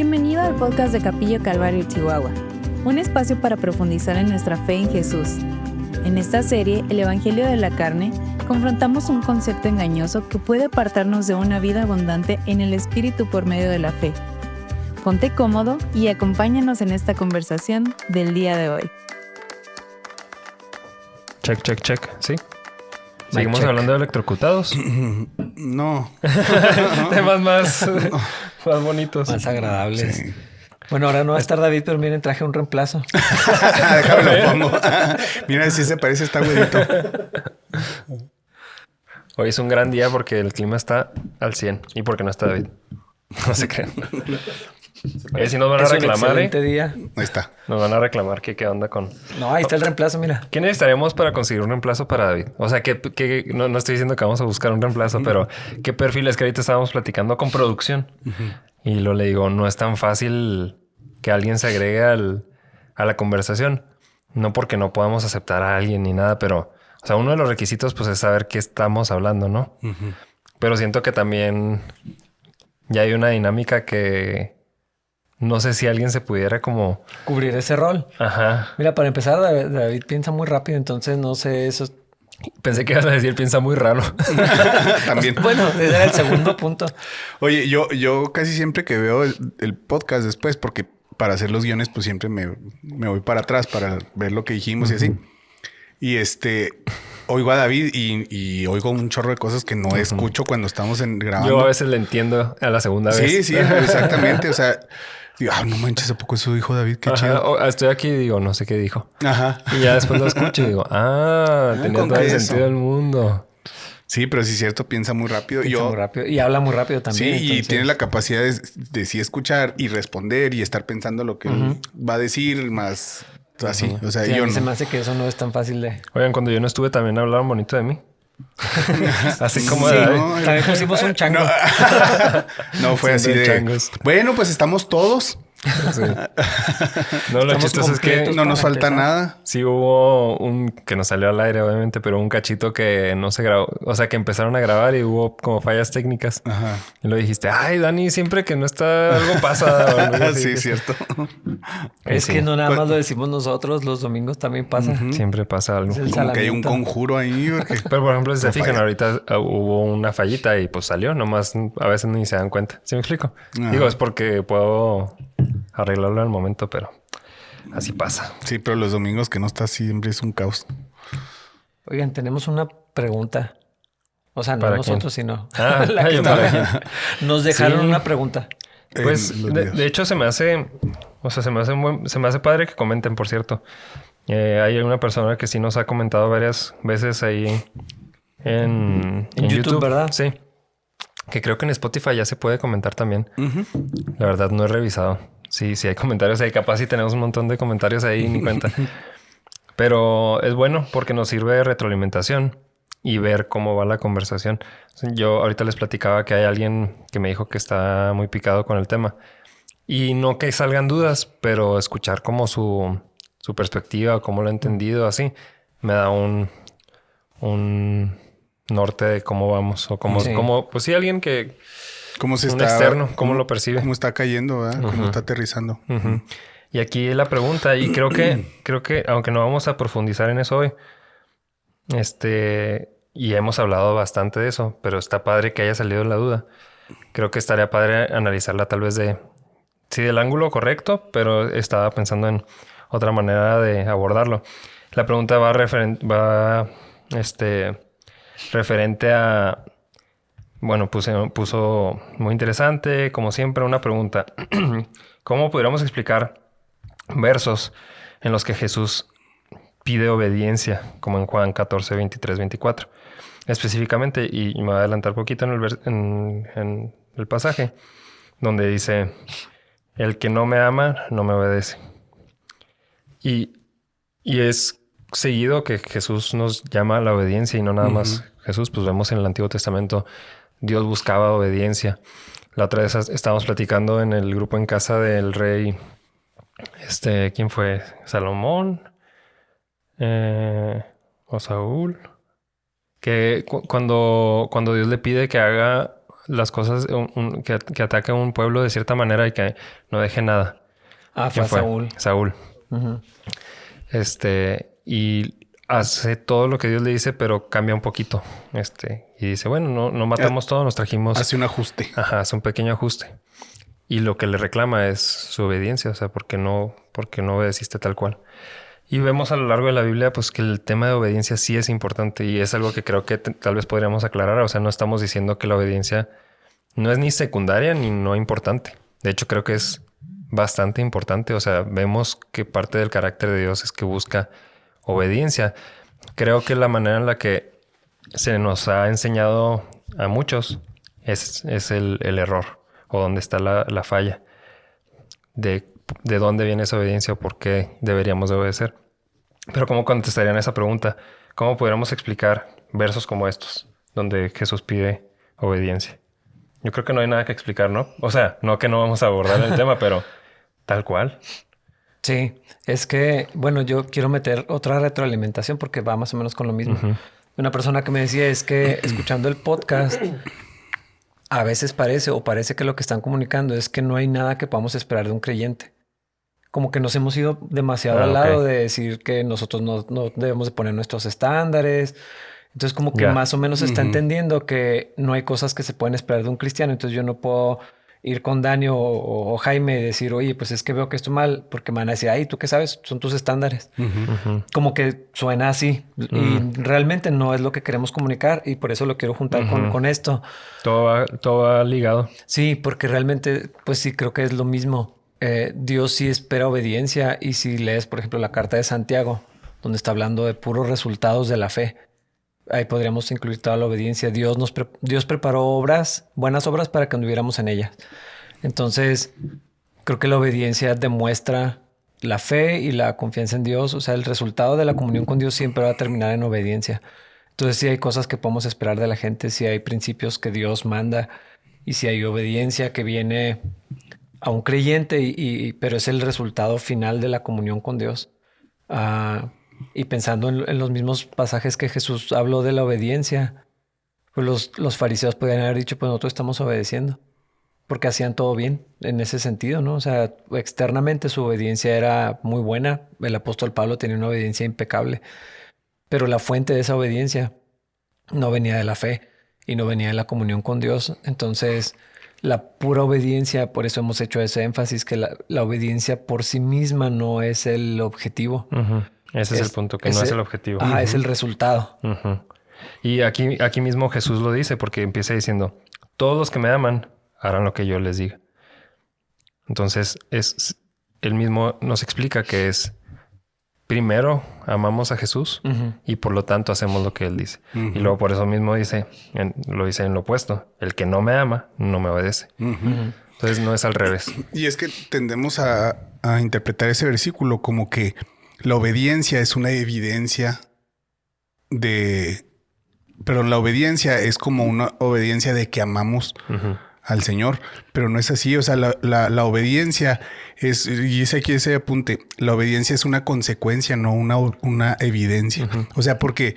Bienvenido al podcast de Capillo Calvario Chihuahua, un espacio para profundizar en nuestra fe en Jesús. En esta serie, El Evangelio de la Carne, confrontamos un concepto engañoso que puede apartarnos de una vida abundante en el Espíritu por medio de la fe. Ponte cómodo y acompáñanos en esta conversación del día de hoy. Check, ¿sí? ¿Seguimos hablando de electrocutados? No. Temas más bonitos. Más agradables. Sí. Bueno, ahora no va a estar David, pero miren, traje un reemplazo. Déjame lo pongo. Mira si se parece, está güerito. Hoy es un gran día porque el clima está al 100 y porque no está David. No se crean. Si nos van a Es un reclamar, excelente día. Ahí está. Nos van a reclamar que qué onda con... No, ahí está el reemplazo, mira. ¿Qué necesitaremos para conseguir un reemplazo para David? O sea, no estoy diciendo que vamos a buscar un reemplazo, pero ¿qué perfil es que ahorita estábamos platicando con producción? Y le digo, no es tan fácil que alguien se agregue a la conversación. No porque no podamos aceptar a alguien ni nada, pero... O sea, uno de los requisitos pues es saber qué estamos hablando, ¿no? Pero siento que también ya hay una dinámica que... No sé si alguien se pudiera como... Cubrir ese rol. Ajá. Mira, para empezar, David piensa muy rápido, entonces no sé eso. Pensé que ibas a decir piensa muy raro. También. Bueno, ese era el segundo punto. Oye, yo casi siempre que veo el podcast después, porque para hacer los guiones, pues siempre me voy para atrás para ver lo que dijimos y así. Y oigo a David y oigo un chorro de cosas que no escucho cuando estamos grabando. Yo a veces le entiendo a la segunda vez. Sí, exactamente. O sea, digo, no manches, ¿a poco eso dijo David? Qué chido. Estoy aquí y digo, no sé qué dijo. Ajá. Y ya después lo escucho y digo, tenía con todo el eso. sentido del mundo. Sí, pero sí es cierto, piensa muy rápido. Piensa muy rápido. Y habla muy rápido también. Sí, y tiene la capacidad de sí escuchar y responder y estar pensando lo que va a decir más así. O sea, Sí, a yo mí no. se me hace que eso no es tan fácil de... Oigan, cuando yo no estuve también hablaban bonito de mí. Así como Sí, de David. no, También pusimos un chango. No fue así Siendo de... changos. Bueno, pues estamos todos. Sí. No, lo Estamos chistoso es que completos. No nos Para falta empezar. nada. sí hubo un que no salió al aire, obviamente, pero un cachito que no se grabó. O sea, que empezaron a grabar y hubo como fallas técnicas. Ajá. Y lo dijiste, ay, Dani, siempre que no está algo pasa. O algo así. Sí, cierto. Es Sí. que no nada más lo decimos nosotros, los domingos también pasa. Siempre pasa algo. Es el Como que hay un salamiento. conjuro ahí. Porque... Pero por ejemplo, si se No fijan, falla. ahorita hubo una fallita y pues salió. Nomás a veces ni se dan cuenta. ¿Sí me explico? Ajá. Digo, es porque puedo arreglarlo al momento, pero así pasa. Sí, pero los domingos que no está siempre es un caos. Oigan, tenemos una pregunta. O sea, no ¿Para nosotros, sino Ah, la que yo está- para quién. Nos dejaron Sí. una pregunta. Pues En los de videos. hecho se me hace, o sea, se me hace padre que comenten, por cierto. Hay una persona que sí nos ha comentado varias veces ahí en YouTube, ¿verdad? Sí. Que creo que en Spotify ya se puede comentar también. La verdad no he revisado. Sí, hay comentarios ahí. Capaz sí tenemos un montón de comentarios ahí ni cuenta. Pero es bueno porque nos sirve de retroalimentación y ver cómo va la conversación. Yo ahorita les platicaba que hay alguien que me dijo que está muy picado con el tema. Y no que salgan dudas, pero escuchar como su perspectiva, cómo lo ha entendido, así, me da un norte de cómo vamos. O cómo, Sí. pues sí, alguien que... ¿Cómo se un está... externo, cómo lo percibe. Cómo está cayendo, ¿verdad? Cómo está aterrizando. Ujú. Y aquí la pregunta, y creo que aunque no vamos a profundizar en eso hoy, y hemos hablado bastante de eso, pero está padre que haya salido la duda. Creo que estaría padre analizarla tal vez sí, del ángulo correcto, pero estaba pensando en otra manera de abordarlo. La pregunta va referente a... Bueno, puso muy interesante, como siempre, una pregunta. ¿Cómo pudiéramos explicar versos en los que Jesús pide obediencia, como en Juan 14, 23, 24? Específicamente, y me voy a adelantar poquito en el pasaje, donde dice, el que no me ama, no me obedece. Y es seguido que Jesús nos llama a la obediencia y no nada más Jesús. Pues vemos en el Antiguo Testamento, Dios buscaba obediencia. La otra vez estábamos platicando en el grupo en casa del rey, ¿quién fue? ¿Salomón? ¿O Saúl? Que cuando Dios le pide que haga las cosas que ataque a un pueblo de cierta manera y que no deje nada. Fue Saúl. Saúl. Uh-huh. Y hace todo lo que Dios le dice, pero cambia un poquito. Y dice, bueno, no matamos todo, nos trajimos... Hace un ajuste. Ajá, hace un pequeño ajuste. Y lo que le reclama es su obediencia, o sea, porque no obedeciste tal cual. Y vemos a lo largo de la Biblia, pues, que el tema de obediencia sí es importante y es algo que creo que tal vez podríamos aclarar. O sea, no estamos diciendo que la obediencia no es ni secundaria ni no importante. De hecho, creo que es bastante importante. O sea, vemos que parte del carácter de Dios es que busca obediencia. Creo que la manera en la que se nos ha enseñado a muchos es el error o donde está la falla de dónde viene esa obediencia o por qué deberíamos de obedecer. Pero ¿cómo contestarían esa pregunta? ¿Cómo podríamos explicar versos como estos donde Jesús pide obediencia? Yo creo que no hay nada que explicar, ¿no? O sea, no que no vamos a abordar el tema, pero tal cual. Sí, es que, bueno, yo quiero meter otra retroalimentación porque va más o menos con lo mismo. Uh-huh. Una persona que me decía es que escuchando el podcast, a veces parece que lo que están comunicando es que no hay nada que podamos esperar de un creyente. Como que nos hemos ido demasiado al lado de decir que nosotros no debemos de poner nuestros estándares. Entonces como que más o menos se está entendiendo que no hay cosas que se pueden esperar de un cristiano. Entonces yo no puedo ir con Dani o Jaime y decir, oye, pues es que veo que esto mal, porque me van a decir, ay, ¿tú qué sabes? Son tus estándares. Uh-huh. Como que suena así. Y realmente no es lo que queremos comunicar y por eso lo quiero juntar con esto. Todo va ligado. Sí, porque realmente, pues sí, creo que es lo mismo. Dios sí espera obediencia y si lees, por ejemplo, la carta de Santiago, donde está hablando de puros resultados de la fe, ahí podríamos incluir toda la obediencia. Dios preparó buenas obras para que anduviéramos en ellas. Entonces, creo que la obediencia demuestra la fe y la confianza en Dios. O sea, el resultado de la comunión con Dios siempre va a terminar en obediencia. Entonces, sí hay cosas que podemos esperar de la gente, sí hay principios que Dios manda y sí hay obediencia que viene a un creyente, pero es el resultado final de la comunión con Dios. Y pensando en los mismos pasajes que Jesús habló de la obediencia, pues los fariseos podrían haber dicho, pues nosotros estamos obedeciendo, porque hacían todo bien en ese sentido, ¿no? O sea, externamente su obediencia era muy buena. El apóstol Pablo tenía una obediencia impecable, pero la fuente de esa obediencia no venía de la fe y no venía de la comunión con Dios. Entonces, la pura obediencia, por eso hemos hecho ese énfasis, que la obediencia por sí misma no es el objetivo. Uh-huh. Ese es el punto, que no es el objetivo. Es el resultado. Uh-huh. Y aquí mismo Jesús lo dice, porque empieza diciendo, todos los que me aman harán lo que yo les diga. Entonces, él mismo nos explica que es, primero amamos a Jesús y por lo tanto hacemos lo que Él dice. Y luego por eso mismo lo dice en lo opuesto, el que no me ama, no me obedece. Entonces no es al revés. Y es que tendemos a interpretar ese versículo como que la obediencia es una evidencia pero la obediencia es como una obediencia de que amamos al Señor, pero no es así. O sea, la obediencia y es aquí ese apunte, la obediencia es una consecuencia, no una evidencia. O sea, porque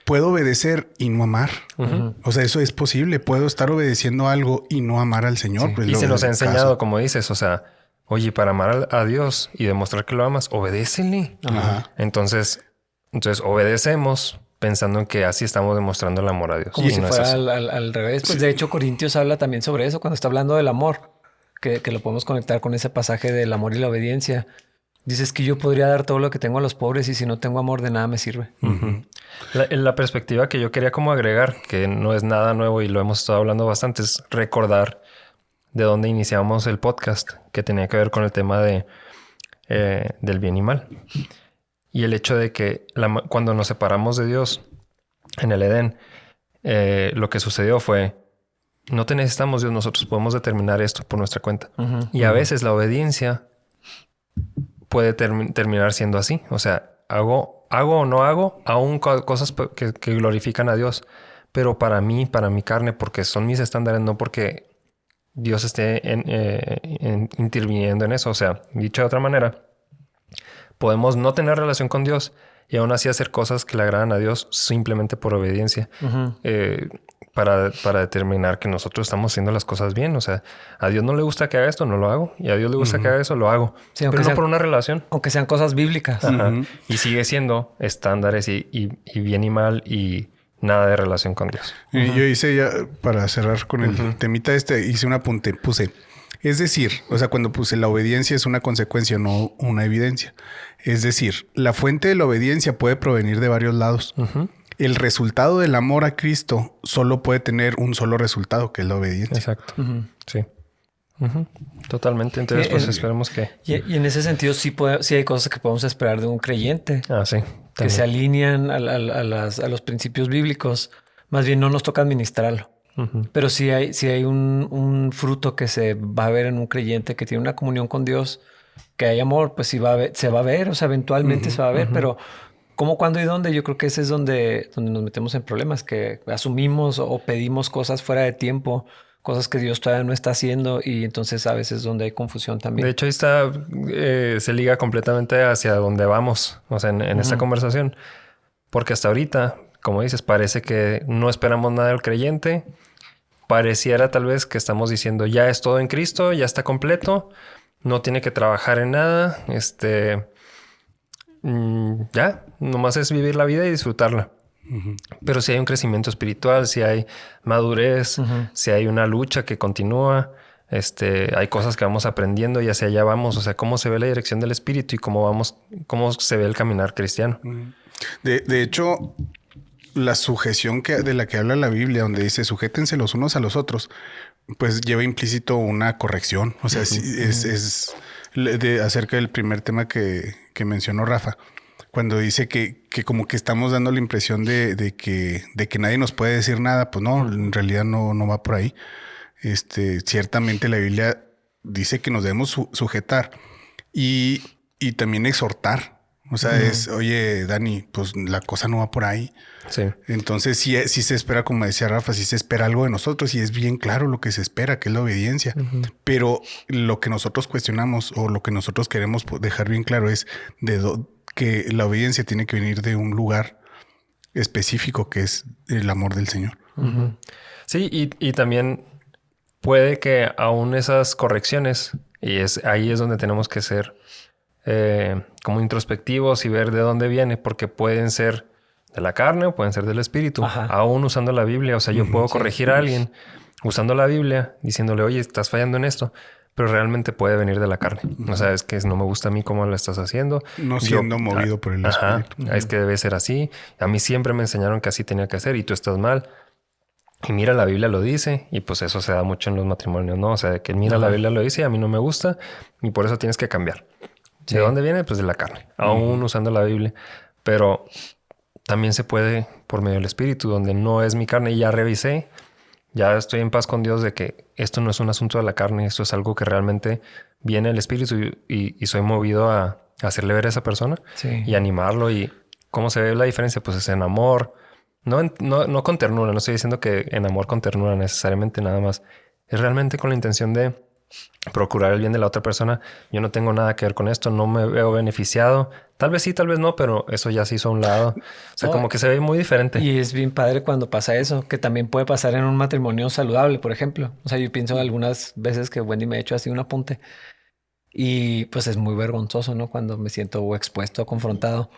puedo obedecer y no amar. O sea, eso es posible. Puedo estar obedeciendo algo y no amar al Señor. Sí. Pues y se nos ha enseñado, como dices, o sea, oye, para amar a Dios y demostrar que lo amas, obedécele. Entonces obedecemos pensando en que así estamos demostrando el amor a Dios. Como si fuera al revés. Pues de hecho, Corintios habla también sobre eso cuando está hablando del amor, que lo podemos conectar con ese pasaje del amor y la obediencia. Dices que yo podría dar todo lo que tengo a los pobres y si no tengo amor de nada me sirve. La perspectiva que yo quería como agregar, que no es nada nuevo y lo hemos estado hablando bastante, es recordar de dónde iniciamos el podcast, que tenía que ver con el tema del bien y mal. Y el hecho de que cuando nos separamos de Dios en el Edén, lo que sucedió fue, no te necesitamos Dios, nosotros podemos determinar esto por nuestra cuenta. Y a veces la obediencia puede terminar siendo así. O sea, hago o no hago, aún cosas que glorifican a Dios. Pero para mí, para mi carne, porque son mis estándares, no porque Dios esté interviniendo en eso. O sea, dicho de otra manera, podemos no tener relación con Dios y aún así hacer cosas que le agradan a Dios simplemente por obediencia. para determinar que nosotros estamos haciendo las cosas bien. O sea, a Dios no le gusta que haga esto, no lo hago. Y a Dios le gusta que haga eso, lo hago. Sí, pero no por una relación. Aunque sean cosas bíblicas. Ajá. Y sigue siendo estándares y bien y mal y nada de relación con Dios. Yo hice ya, para cerrar con el temita hice un apunte, puse... Es decir, o sea, cuando puse la obediencia es una consecuencia, no una evidencia. Es decir, la fuente de la obediencia puede provenir de varios lados. El resultado del amor a Cristo solo puede tener un solo resultado, que es la obediencia. Exacto. Sí. Totalmente. Entonces, pues esperemos que... Y en ese sentido sí hay cosas que podemos esperar de un creyente. Ah, sí. Que También. se alinean a los principios bíblicos. Más bien no nos toca administrarlo. Pero sí hay un fruto que se va a ver en un creyente que tiene una comunión con Dios, que hay amor, pues sí se va a ver, o sea, eventualmente se va a ver, pero ¿cómo, cuándo y dónde? Yo creo que ese es donde nos metemos en problemas, que asumimos o pedimos cosas fuera de tiempo, cosas que Dios todavía no está haciendo, y entonces a veces donde hay confusión también. De hecho, ahí está, se liga completamente hacia donde vamos, o sea, en esta conversación, porque hasta ahorita, como dices, parece que no esperamos nada del creyente. Pareciera tal vez que estamos diciendo ya es todo en Cristo, ya está completo, no tiene que trabajar en nada, ya, nomás es vivir la vida y disfrutarla. Pero si hay un crecimiento espiritual, si hay madurez, si hay una lucha que continúa, hay cosas que vamos aprendiendo y hacia allá vamos, o sea, cómo se ve la dirección del espíritu y cómo se ve el caminar cristiano. De hecho, la sujeción de la que habla la Biblia, donde dice sujétense los unos a los otros, pues lleva implícito una corrección. O sea, es acerca del primer tema que mencionó Rafa, cuando dice que como que estamos dando la impresión de que nadie nos puede decir nada. Pues no, en realidad no va por ahí. Ciertamente la Biblia dice que nos debemos sujetar y también exhortar. O sea, oye, Dani, pues la cosa no va por ahí. Sí. Entonces sí se espera, como decía Rafa, sí se espera algo de nosotros y es bien claro lo que se espera, que es la obediencia. Pero lo que nosotros cuestionamos o lo que nosotros queremos dejar bien claro es que la obediencia tiene que venir de un lugar específico, que es el amor del Señor. Sí, y también puede que aún esas correcciones, ahí es donde tenemos que ser como introspectivos y ver de dónde viene, porque pueden ser de la carne o pueden ser del espíritu, aún usando la Biblia. O sea, yo puedo corregir a alguien usando la Biblia, diciéndole, oye, estás fallando en esto, pero realmente puede venir de la carne. O sea, es que no me gusta a mí cómo lo estás haciendo. No siendo movido por el espíritu. Es que debe ser así. A mí siempre me enseñaron que así tenía que ser y tú estás mal. Y mira, la Biblia lo dice, y pues eso se da mucho en los matrimonios, ¿no? O sea, que mira, la Biblia lo dice y a mí no me gusta y por eso tienes que cambiar. ¿De dónde viene? Pues de la carne, aún usando la Biblia. Pero también se puede por medio del espíritu, donde no es mi carne. Y ya revisé, ya estoy en paz con Dios de que esto no es un asunto de la carne, esto es algo que realmente viene del espíritu y soy movido a hacerle ver a esa persona y animarlo. Y cómo se ve la diferencia, pues es en amor, no con ternura. No estoy diciendo que en amor con ternura necesariamente, nada más. Es realmente con la intención de procurar el bien de la otra persona. Yo no tengo nada que ver con esto, no me veo beneficiado. Tal vez sí, tal vez no, pero eso ya se hizo a un lado. O sea, como que se ve muy diferente. Y es bien padre cuando pasa eso, que también puede pasar en un matrimonio saludable, por ejemplo. O sea, yo pienso algunas veces que Wendy me ha hecho así un apunte y pues es muy vergonzoso, ¿no? Cuando me siento expuesto, confrontado.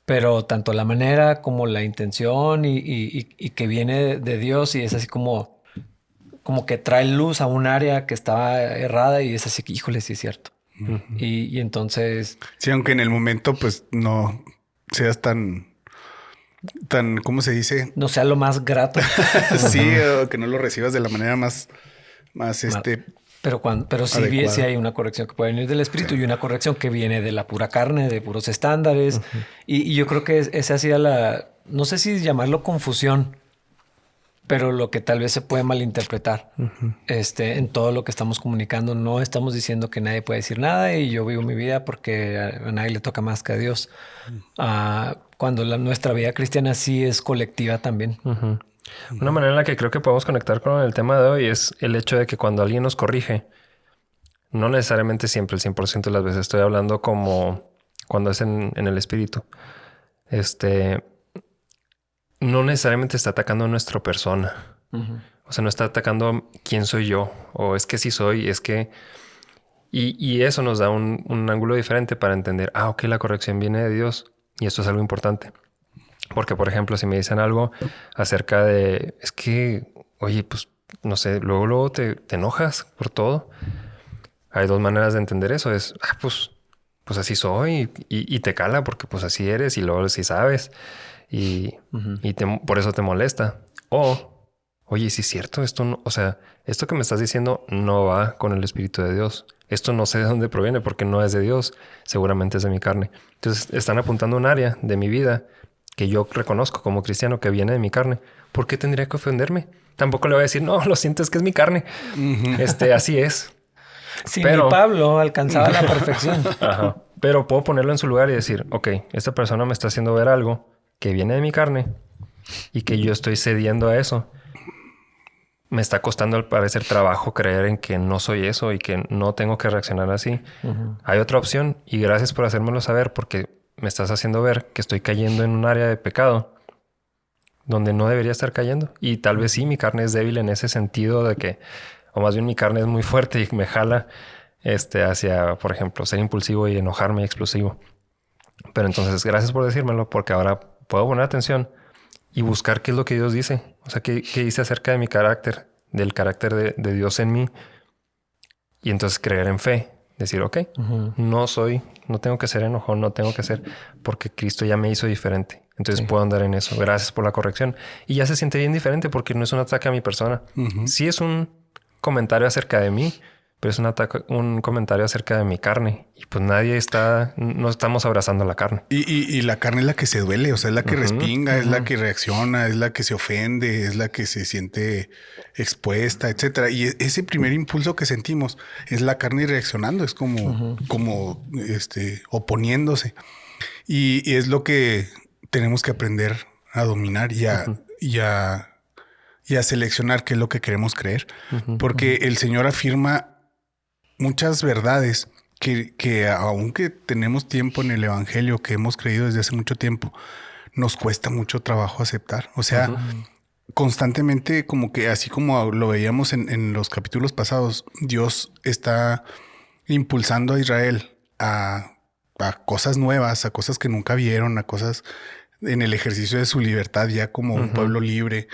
Pero tanto la manera como la intención y que viene de Dios y es así como que trae luz a un área que estaba errada y es así que, híjole, sí es cierto. Y entonces... Sí, aunque en el momento pues no seas tan, ¿cómo se dice? No sea lo más grato. Sí, o que no lo recibas de la manera más Pero sí hay una corrección que puede venir del espíritu y una corrección que viene de la pura carne, de puros estándares. Y yo creo que esa ha sido no sé si llamarlo confusión, pero lo que tal vez se puede malinterpretar en todo lo que estamos comunicando. No estamos diciendo que nadie puede decir nada y yo vivo mi vida porque a nadie le toca más que a Dios. Cuando nuestra vida cristiana sí es colectiva también. Una manera en la que creo que podemos conectar con el tema de hoy es el hecho de que cuando alguien nos corrige, no necesariamente siempre, el 100% de las veces, estoy hablando como cuando es en el espíritu. no necesariamente está atacando a nuestra persona. O sea, no está atacando quién soy yo. O es que sí soy, es que... Y eso nos da un ángulo diferente para entender, ok, la corrección viene de Dios. Y esto es algo importante. Porque, por ejemplo, si me dicen algo acerca de... Es que, oye, pues, no sé, luego te enojas por todo. Hay dos maneras de entender eso. Es, pues así soy y te cala porque pues así eres y luego sí sabes y por eso te molesta. O, oye, sí es cierto, esto no, o sea, esto que me estás diciendo no va con el Espíritu de Dios. Esto no sé de dónde proviene porque no es de Dios, seguramente es de mi carne. Entonces están apuntando a un área de mi vida que yo reconozco como cristiano que viene de mi carne. ¿Por qué tendría que ofenderme? Tampoco le voy a decir, no, lo siento, es que es mi carne. Así es. Sí, pero ni Pablo alcanzaba la perfección. Ajá. Pero puedo ponerlo en su lugar y decir, ok, esta persona me está haciendo ver algo que viene de mi carne y que yo estoy cediendo a eso. Me está costando al parecer trabajo creer en que no soy eso y que no tengo que reaccionar así. Hay otra opción y gracias por hacérmelo saber porque me estás haciendo ver que estoy cayendo en un área de pecado donde no debería estar cayendo. Y tal vez sí, mi carne es débil en ese sentido de que... O más bien mi carne es muy fuerte y me jala hacia, por ejemplo, ser impulsivo y enojarme y explosivo. Pero entonces, gracias por decírmelo, porque ahora puedo poner atención y buscar qué es lo que Dios dice. O sea, qué dice acerca de mi carácter, del carácter de Dios en mí. Y entonces creer en fe. Decir, ok, no tengo que ser enojón, no tengo que ser, porque Cristo ya me hizo diferente. Entonces puedo andar en eso. Gracias por la corrección. Y ya se siente bien diferente porque no es un ataque a mi persona. Sí es un comentario acerca de mí, pero es un comentario acerca de mi carne. Y pues no estamos abrazando la carne. Y la carne es la que se duele, o sea, es la que respinga, es la que reacciona, es la que se ofende, es la que se siente expuesta, etcétera. Y ese primer impulso que sentimos es la carne reaccionando, es como oponiéndose. Y es lo que tenemos que aprender a dominar y a seleccionar qué es lo que queremos creer. Porque el Señor afirma muchas verdades que aunque tenemos tiempo en el Evangelio, que hemos creído desde hace mucho tiempo, nos cuesta mucho trabajo aceptar. O sea, constantemente, como que así como lo veíamos en los capítulos pasados, Dios está impulsando a Israel a cosas nuevas, a cosas que nunca vieron, a cosas en el ejercicio de su libertad ya como un pueblo libre,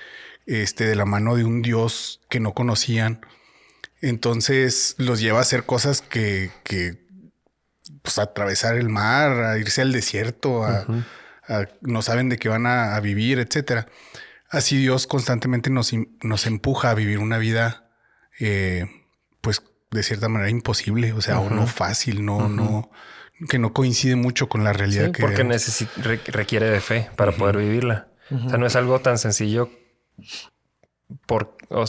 de la mano de un Dios que no conocían. Entonces los lleva a hacer cosas que pues atravesar el mar, a irse al desierto, no saben de qué van a vivir, etcétera. Así Dios constantemente nos empuja a vivir una vida, pues de cierta manera imposible, o sea, o no fácil, que no coincide mucho con la realidad. Sí, porque requiere de fe para poder vivirla. O sea, no es algo tan sencillo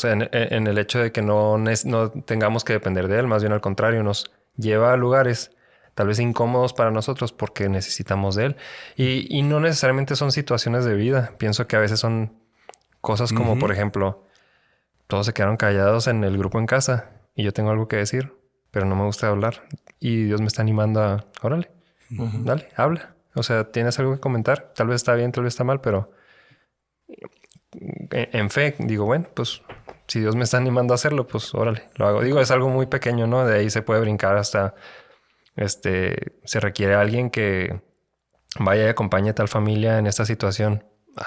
en el hecho de que no tengamos que depender de él, más bien al contrario, nos lleva a lugares tal vez incómodos para nosotros porque necesitamos de él. Y no necesariamente son situaciones de vida. Pienso que a veces son cosas como, por ejemplo, todos se quedaron callados en el grupo en casa y yo tengo algo que decir, pero no me gusta hablar. Y Dios me está animando a, órale, dale, habla. O sea, tienes algo que comentar. Tal vez está bien, tal vez está mal, pero en fe digo, bueno, pues si Dios me está animando a hacerlo, pues órale, lo hago. Digo, es algo muy pequeño, ¿no? De ahí se puede brincar hasta, se requiere alguien que vaya y acompañe a tal familia en esta situación.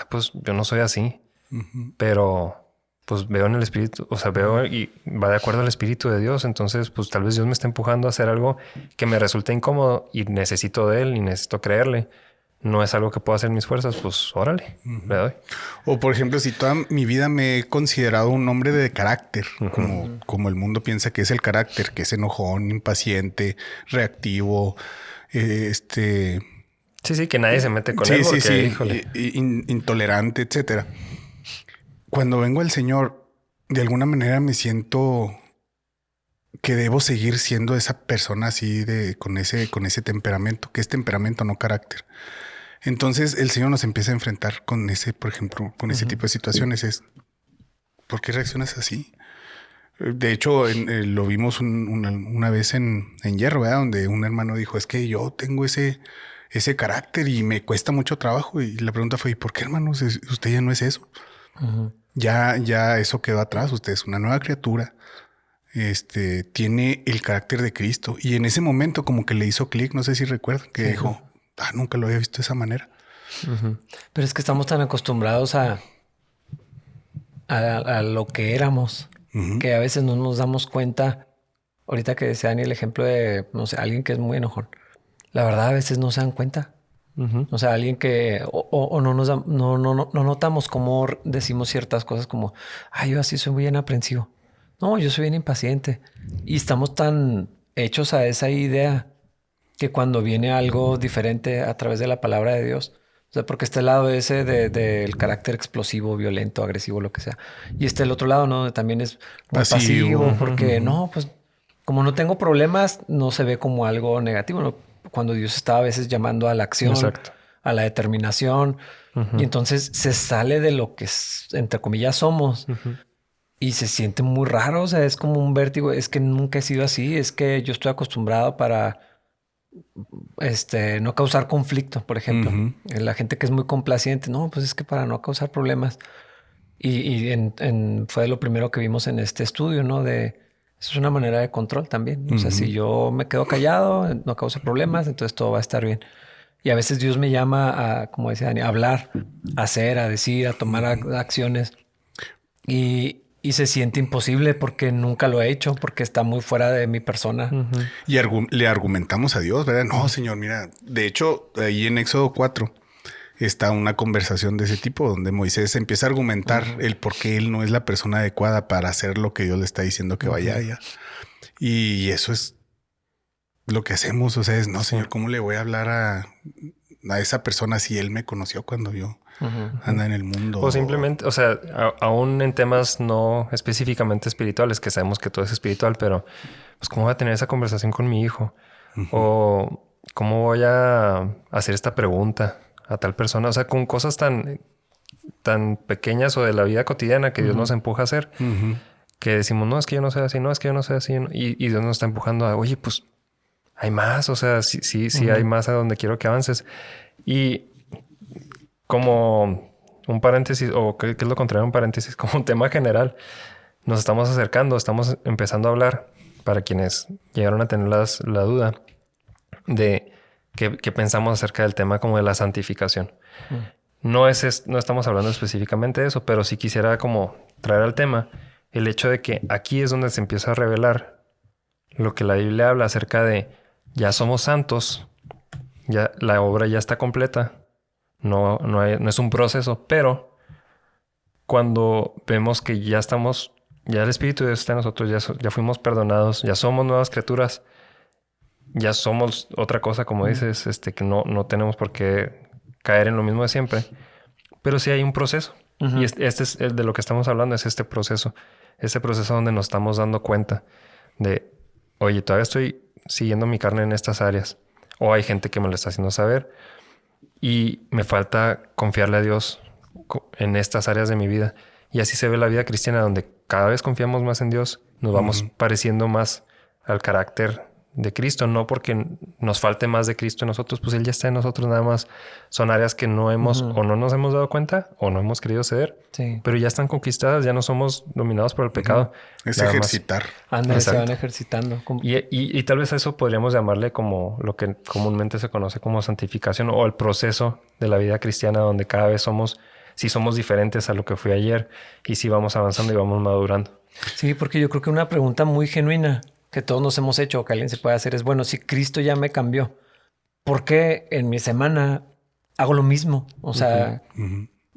Pues yo no soy así, pero pues veo en el espíritu, o sea, veo y va de acuerdo al espíritu de Dios. Entonces, pues tal vez Dios me está empujando a hacer algo que me resulta incómodo y necesito de él y necesito creerle. No es algo que pueda hacer mis fuerzas, pues órale, le doy. O por ejemplo, si toda mi vida me he considerado un hombre de carácter, como el mundo piensa que es el carácter, que es enojón, impaciente, reactivo, Sí, que nadie se mete con él porque, híjole. Intolerante, etcétera. Cuando vengo al Señor, de alguna manera me siento que debo seguir siendo esa persona así con ese temperamento, que es temperamento, no carácter. Entonces el Señor nos empieza a enfrentar con ese, por ejemplo, con ese tipo de situaciones. ¿Por qué reaccionas así? De hecho, lo vimos una vez en Hierro, ¿verdad? Donde un hermano dijo, es que yo tengo ese ese carácter y me cuesta mucho trabajo. Y la pregunta fue, ¿y por qué, hermanos? Usted ya no es eso. Ya eso quedó atrás. Usted es una nueva criatura. Tiene el carácter de Cristo. Y en ese momento como que le hizo clic, no sé si recuerdan, que dijo, nunca lo había visto de esa manera. Pero es que estamos tan acostumbrados a lo que éramos, que a veces no nos damos cuenta. Ahorita que decía Dani el ejemplo de, no sé, alguien que es muy enojón. La verdad, a veces no se dan cuenta. O sea, alguien que o no notamos cómo decimos ciertas cosas como, yo así soy bien aprensivo. No, yo soy bien impaciente. Y estamos tan hechos a esa idea que cuando viene algo diferente a través de la palabra de Dios, o sea, porque está el lado ese del carácter explosivo, violento, agresivo, lo que sea. Y está el otro lado, ¿no? También es muy pasivo porque no, pues como no tengo problemas, no se ve como algo negativo, ¿no? Cuando Dios está a veces llamando a la acción, a la determinación, y entonces se sale de lo que, entre comillas, somos. Y se siente muy raro, o sea, es como un vértigo. Es que nunca he sido así, es que yo estoy acostumbrado para no causar conflicto, por ejemplo. La gente que es muy complaciente, no, pues es que para no causar problemas. Y fue lo primero que vimos en este estudio, ¿no? Eso es una manera de control también. O sea, si yo me quedo callado, no causa problemas, entonces todo va a estar bien. Y a veces Dios me llama a, como decía Dani, a hablar, a hacer, a decir, a tomar acciones. Y se siente imposible porque nunca lo he hecho, porque está muy fuera de mi persona. Y le argumentamos a Dios, ¿verdad? No, Señor, mira. De hecho, ahí en Éxodo 4 está una conversación de ese tipo donde Moisés empieza a argumentar el por qué él no es la persona adecuada para hacer lo que Dios le está diciendo que vaya allá. Y eso es lo que hacemos. O sea, no, Señor, ¿cómo le voy a hablar a esa persona si él me conoció cuando yo anda en el mundo? O simplemente, o sea, aún en temas no específicamente espirituales, que sabemos que todo es espiritual, pero pues ¿cómo voy a tener esa conversación con mi hijo? O ¿cómo voy a hacer esta pregunta a tal persona? O sea, con cosas tan pequeñas o de la vida cotidiana que Dios nos empuja a hacer, que decimos, no, es que yo no soy así, no, es que yo no soy así. Y Dios nos está empujando a, oye, pues hay más, o sea, sí hay más a donde quiero que avances. Y como un paréntesis, o ¿qué es lo contrario a un paréntesis? Como un tema general, nos estamos acercando, estamos empezando a hablar, para quienes llegaron a tener la duda, de qué pensamos acerca del tema como de la santificación. No estamos hablando específicamente de eso, pero sí quisiera como traer al tema el hecho de que aquí es donde se empieza a revelar lo que la Biblia habla acerca de ya somos santos, ya la obra ya está completa, no es un proceso, pero cuando vemos que ya estamos, ya el Espíritu de Dios está en nosotros, ya fuimos perdonados, ya somos nuevas criaturas, ya somos otra cosa, como dices, que no tenemos por qué caer en lo mismo de siempre, pero sí hay un proceso. Y este es de lo que estamos hablando, es este proceso donde nos estamos dando cuenta de, oye, todavía estoy siguiendo mi carne en estas áreas, o hay gente que me lo está haciendo saber y me falta confiarle a Dios en estas áreas de mi vida. Y así se ve la vida cristiana, donde cada vez confiamos más en Dios, nos vamos pareciendo más al carácter de Cristo, no porque nos falte más de Cristo en nosotros, pues Él ya está en nosotros, nada más son áreas que no hemos o no nos hemos dado cuenta o no hemos querido ceder, pero ya están conquistadas, ya no somos dominados por el pecado. Es ejercitar. Se van ejercitando. Y tal vez a eso podríamos llamarle como lo que comúnmente se conoce como santificación o el proceso de la vida cristiana, donde cada vez somos diferentes a lo que fui ayer y sí vamos avanzando y vamos madurando. Sí, porque yo creo que una pregunta muy genuina que todos nos hemos hecho o que alguien se puede hacer es, bueno, si Cristo ya me cambió, ¿por qué en mi semana hago lo mismo? O sea,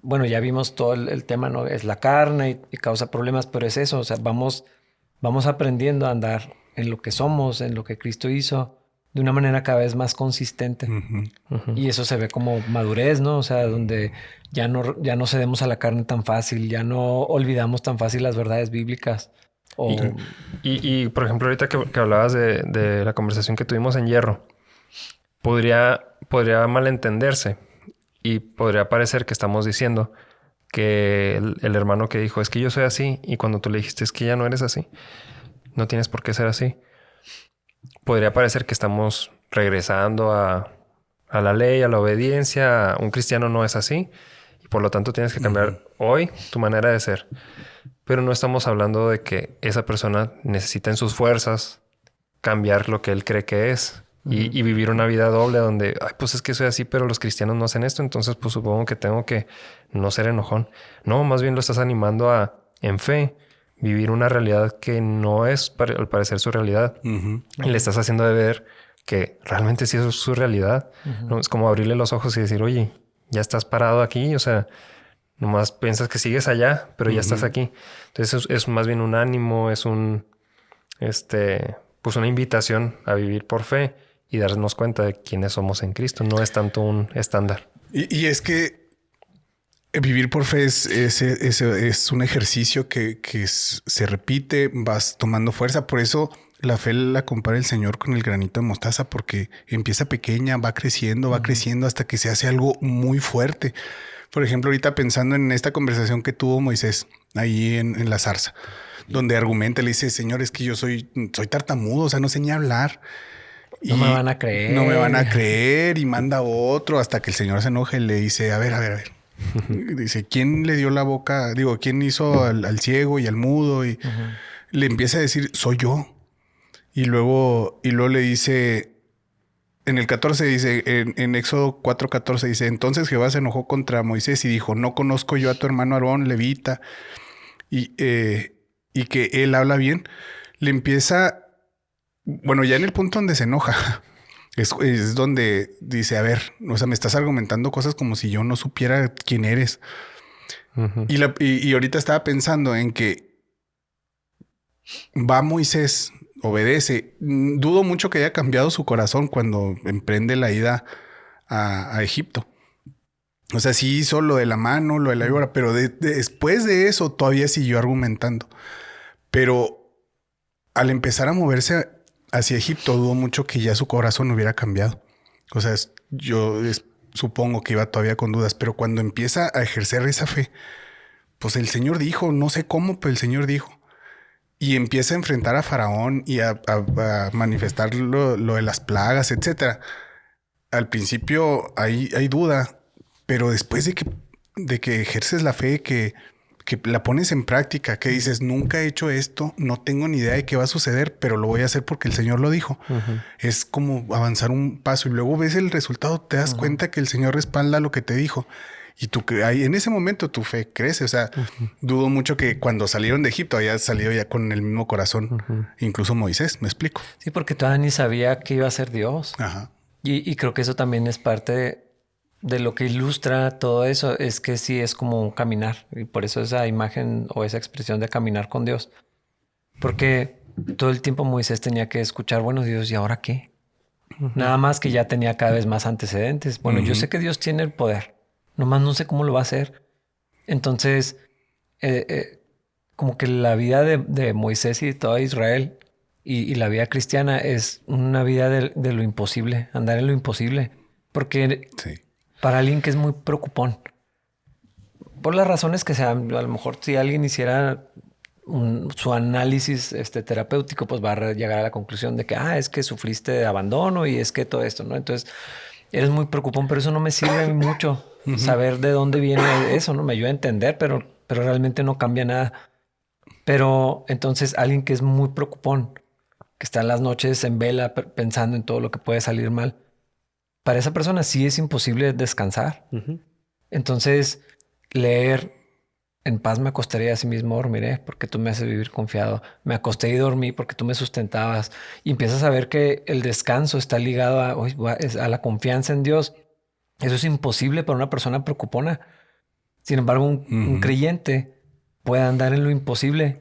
bueno, ya vimos todo el tema, ¿no? Es la carne y causa problemas, pero es eso, o sea, vamos aprendiendo a andar en lo que somos, en lo que Cristo hizo, de una manera cada vez más consistente. Y eso se ve como madurez, ¿no? O sea, donde ya no cedemos a la carne tan fácil, ya no olvidamos tan fácil las verdades bíblicas. Y por ejemplo, ahorita que hablabas de la conversación que tuvimos en Hierro, podría malentenderse y podría parecer que estamos diciendo que el hermano que dijo, es que yo soy así, y cuando tú le dijiste, es que ya no eres así, no tienes por qué ser así, podría parecer que estamos regresando a a la ley, a la obediencia. Un cristiano no es así. Y por lo tanto tienes que cambiar hoy tu manera de ser. Pero no estamos hablando de que esa persona necesita en sus fuerzas cambiar lo que él cree que es. Y vivir una vida doble donde, ay, pues es que soy así, pero los cristianos no hacen esto. Entonces, pues supongo que tengo que no ser enojón. No, más bien lo estás animando a, en fe, vivir una realidad que no es, al parecer, su realidad. Y le estás haciendo de ver que realmente sí es su realidad. ¿No? Es como abrirle los ojos y decir, oye, ya estás parado aquí. O sea, nomás piensas que sigues allá, pero ya estás aquí. Entonces es más bien un ánimo, es pues una invitación a vivir por fe y darnos cuenta de quiénes somos en Cristo. No es tanto un estándar. Y es que vivir por fe es un ejercicio que se repite, vas tomando fuerza. Por eso la fe la compara el Señor con el granito de mostaza, porque empieza pequeña, va creciendo hasta que se hace algo muy fuerte. Por ejemplo, ahorita pensando en esta conversación que tuvo Moisés ahí en la zarza, donde argumenta, le dice, Señor, es que yo soy tartamudo, o sea, no sé ni hablar. No me van a creer. No me van a creer y manda otro hasta que el Señor se enoje y le dice, a ver. Dice, ¿quién le dio la boca? Digo, ¿quién hizo al ciego y al mudo? Y le empieza a decir, soy yo. Y luego le dice, en el 14 dice, en Éxodo 4:14 dice, entonces Jehová se enojó contra Moisés y dijo, no conozco yo a tu hermano Aarón, levita, y que él habla bien. Le empieza, bueno, ya en el punto donde se enoja, es donde dice, a ver, o sea, me estás argumentando cosas como si yo no supiera quién eres. Y ahorita estaba pensando en que va Moisés, obedece. Dudo mucho que haya cambiado su corazón cuando emprende la ida a Egipto. O sea, sí hizo lo de la mano, lo de la víbora, pero después de eso todavía siguió argumentando. Pero al empezar a moverse hacia Egipto, dudo mucho que ya su corazón hubiera cambiado. O sea, supongo que iba todavía con dudas, pero cuando empieza a ejercer esa fe, pues el Señor dijo, no sé cómo, pero el Señor dijo. Y empieza a enfrentar a Faraón y a manifestar lo de las plagas, etcétera. Al principio hay duda, pero después de que ejerces la fe, que la pones en práctica, que dices, nunca he hecho esto, no tengo ni idea de qué va a suceder, pero lo voy a hacer porque el Señor lo dijo. Es como avanzar un paso y luego ves el resultado, te das cuenta que el Señor respalda lo que te dijo. Y en ese momento tu fe crece. O sea, dudo mucho que cuando salieron de Egipto haya salido ya con el mismo corazón. Incluso Moisés, ¿me explico? Sí, porque todavía ni sabía que iba a ser Dios. Ajá. Y creo que eso también es parte de lo que ilustra todo eso, es que sí es como un caminar. Y por eso esa imagen o esa expresión de caminar con Dios. Porque todo el tiempo Moisés tenía que escuchar, bueno, Dios, ¿y ahora qué? Nada más que ya tenía cada vez más antecedentes. Bueno, yo sé que Dios tiene el poder. Nomás no sé cómo lo va a hacer. Entonces, como que la vida de Moisés y de toda Israel y la vida cristiana es una vida de lo imposible, andar en lo imposible. Porque para alguien que es muy preocupón, por las razones que sean, a lo mejor si alguien hiciera su análisis terapéutico, pues va a llegar a la conclusión de que, es que sufriste de abandono y es que todo esto, ¿no? Entonces, eres muy preocupón, pero eso no me sirve mucho. Saber de dónde viene eso, ¿no? Me ayuda a entender, pero realmente no cambia nada. Pero entonces alguien que es muy preocupón, que está en las noches en vela pensando en todo lo que puede salir mal, para esa persona sí es imposible descansar. Entonces, leer en paz me acostaré y así mismo dormiré porque tú me haces vivir confiado. Me acosté y dormí porque tú me sustentabas. Y empiezas a ver que el descanso está ligado a la confianza en Dios. Eso es imposible para una persona preocupona. Sin embargo, un creyente puede andar en lo imposible.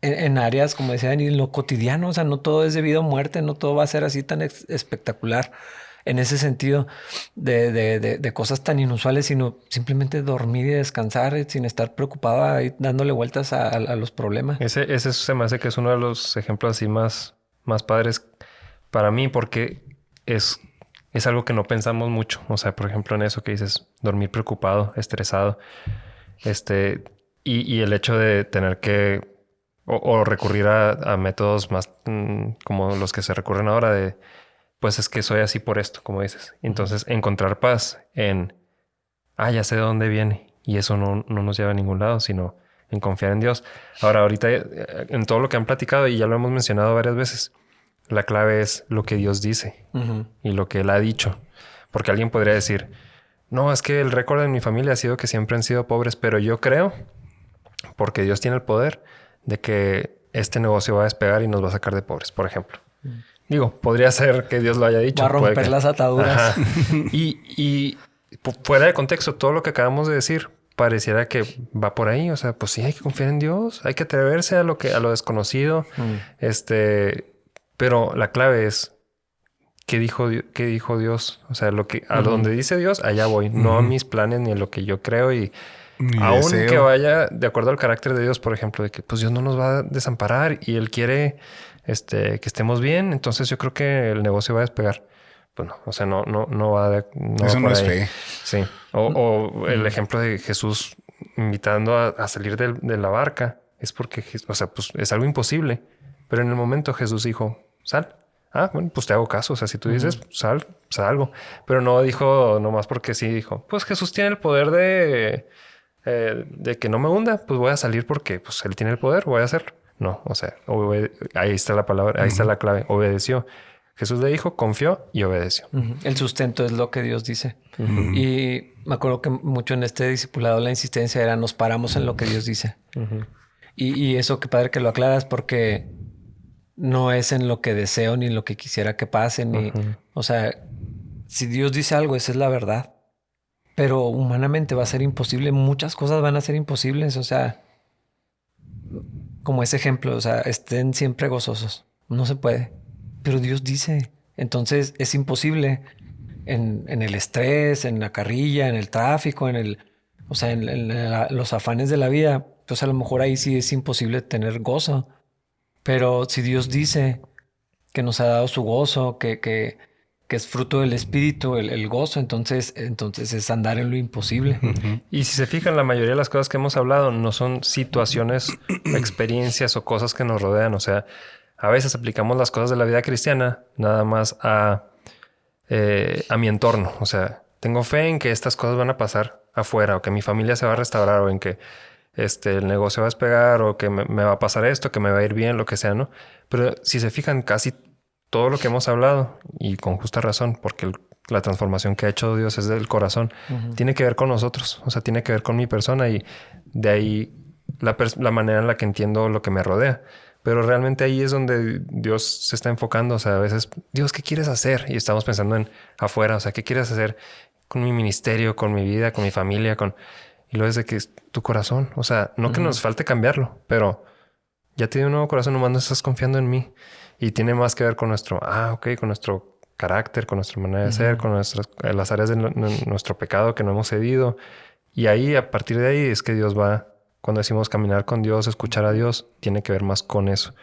En áreas, como decían, en lo cotidiano. O sea, no todo es de vida o muerte. No todo va a ser así tan espectacular en ese sentido de cosas tan inusuales, sino simplemente dormir y descansar sin estar preocupado ahí dándole vueltas a los problemas. Ese se me hace que es uno de los ejemplos así más padres para mí, porque es algo que no pensamos mucho. O sea, por ejemplo, en eso que dices, dormir preocupado, estresado, y el hecho de tener que o recurrir a métodos más como los que se recurren ahora de pues es que soy así por esto, como dices. Entonces, encontrar paz en, ya sé de dónde viene. Y eso no nos lleva a ningún lado, sino en confiar en Dios. Ahora, ahorita, en todo lo que han platicado, y ya lo hemos mencionado varias veces, la clave es lo que Dios dice y lo que Él ha dicho. Porque alguien podría decir, no, es que el récord de mi familia ha sido que siempre han sido pobres, pero yo creo, porque Dios tiene el poder, de que este negocio va a despegar y nos va a sacar de pobres, por ejemplo. Digo, podría ser que Dios lo haya dicho. Va a romper las ataduras. Y fuera de contexto, todo lo que acabamos de decir pareciera que va por ahí. O sea, pues sí, hay que confiar en Dios. Hay que atreverse a lo desconocido. Pero la clave es ¿qué dijo Dios? O sea, a donde dice Dios, allá voy. No a mis planes ni a lo que yo creo. Y aún que vaya de acuerdo al carácter de Dios, por ejemplo, de que pues Dios no nos va a desamparar y Él quiere que estemos bien. Entonces yo creo que el negocio va a despegar. Pues no, o sea, no va eso no es ahí. fe. Sí. O el ejemplo de Jesús invitando a salir de la barca. Es porque, o sea, pues es algo imposible. Pero en el momento Jesús dijo, sal. Bueno, pues te hago caso. O sea, si tú dices, sal, salgo. Pero no dijo nomás porque sí. Dijo, pues Jesús tiene el poder de que no me hunda. Pues voy a salir porque pues Él tiene el poder. Voy a hacerlo. No, o sea, ahí está la palabra. Ahí está la clave. Obedeció. Jesús le dijo, confió y obedeció. El sustento es lo que Dios dice. Y me acuerdo que mucho en este discipulado la insistencia era nos paramos en lo que Dios dice. Y eso qué padre que lo aclaras porque no es en lo que deseo ni en lo que quisiera que pase. O sea, si Dios dice algo, esa es la verdad. Pero humanamente va a ser imposible. Muchas cosas van a ser imposibles. O sea, como ese ejemplo, o sea, estén siempre gozosos. No se puede. Pero Dios dice. Entonces es imposible en el estrés, en la carrilla, en el tráfico, en los afanes de la vida. Pues a lo mejor ahí sí es imposible tener gozo. Pero si Dios dice que nos ha dado su gozo, que es fruto del Espíritu, el gozo, entonces es andar en lo imposible. Y si se fijan, la mayoría de las cosas que hemos hablado no son situaciones, experiencias o cosas que nos rodean. O sea, a veces aplicamos las cosas de la vida cristiana nada más a mi entorno. O sea, tengo fe en que estas cosas van a pasar afuera o que mi familia se va a restaurar o en que el negocio va a despegar o que me va a pasar esto, que me va a ir bien, lo que sea, ¿no? Pero si se fijan, casi todo lo que hemos hablado, y con justa razón, porque la transformación que ha hecho Dios es del corazón, tiene que ver con nosotros. O sea, tiene que ver con mi persona y de ahí la manera en la que entiendo lo que me rodea. Pero realmente ahí es donde Dios se está enfocando. O sea, a veces, Dios, ¿qué quieres hacer? Y estamos pensando en afuera. O sea, ¿qué quieres hacer con mi ministerio, con mi vida, con mi familia? Y luego es de que es tu corazón. O sea, no que nos falte cambiarlo, pero ya tiene un nuevo corazón, nomás no estás confiando en mí. Y tiene más que ver con con nuestro carácter, con nuestra manera de ser, con las áreas de nuestro pecado que no hemos cedido. Y ahí, a partir de ahí, es que Dios va. Cuando decimos caminar con Dios, escuchar a Dios, tiene que ver más con eso.